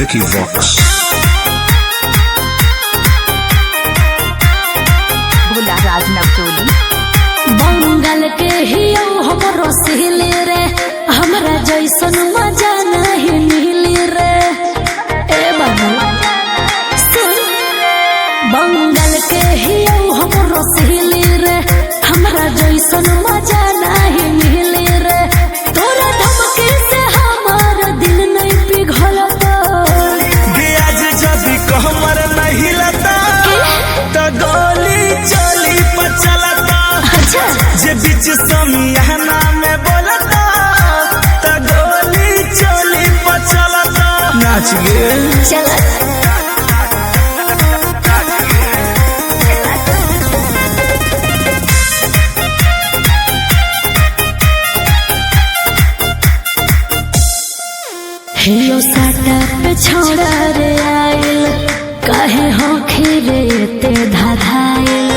Vicky Vox. Bhola राज नवचोली बंगाल के हियो हमरो सिहले रे, हमरा जैसन मजा नहीं मिली रे। ए बाबू सुन, बंगाल के हियो हमरो सिहले रे, हमरा जैसन मजा नहीं मिली रे। तोरा धमके से हमार दिल नहीं पिघलता। आज जदी कहमर नहीं लता तो गोली चली पचलता। अच्छा जे बीच समियाना में बोलता तो गोली चली पचलता। नाच गे चला हियो साटा पे छोड़ा रे आइल, काहे होखे रे ते धाधाइल।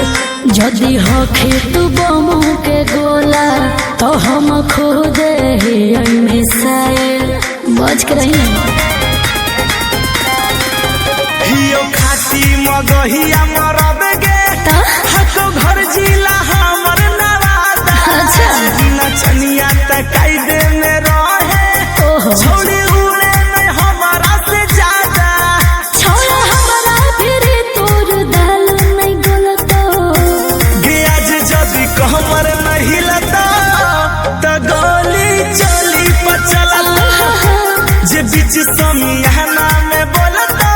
जदि होखे तू बमू के गोला तो हम खुद ही मिसाइल। बच के रही हियो खाती मगहिया मरद गे ता? हको घर जिला हमर नवादा। अच्छा। नचनिया तकाई दे में रहे ओहो छोड़ी उड़े नहीं हमारा से ज्यादा। छोड़ा हमारा फिर तोर दाल नहीं गलतो। गे आज जदी कहमर नहीं लता तो गोली चली पचलता। जे बीच समियाना में बोलता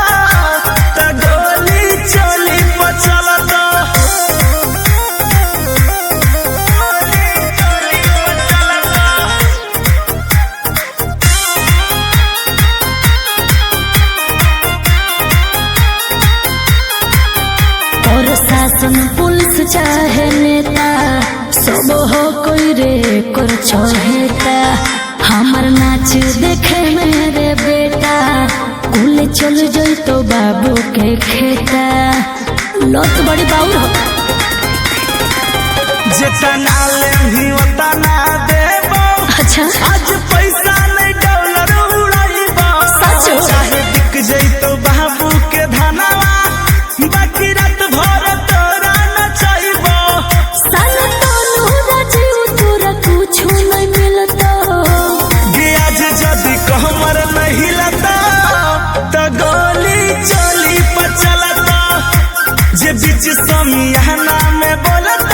तो गोली चली पचलता। गोली चली पचलता। और शासन पुलिस चाहे नेता सब हो कोई रे कर छोहेता। हमर नाच देखे मेरे बेटा कुल चल जाई तो बाबू के खेता। लत बड़ी बाउर हो जितना लेही उतना देबो। अच्छा आज पैसा नहीं डॉलर उड़ाइबो। सच हो। चाहे बिक जइतो बाबू के धनवा बाकी रात भर तोरा नचाइबो। सन तोनु राजीव तोरा कुछ नहीं मिलता। गे आज जदी कहमर नहीं लता तो गोली चली पचलता। जे बीच समियाना में बोलता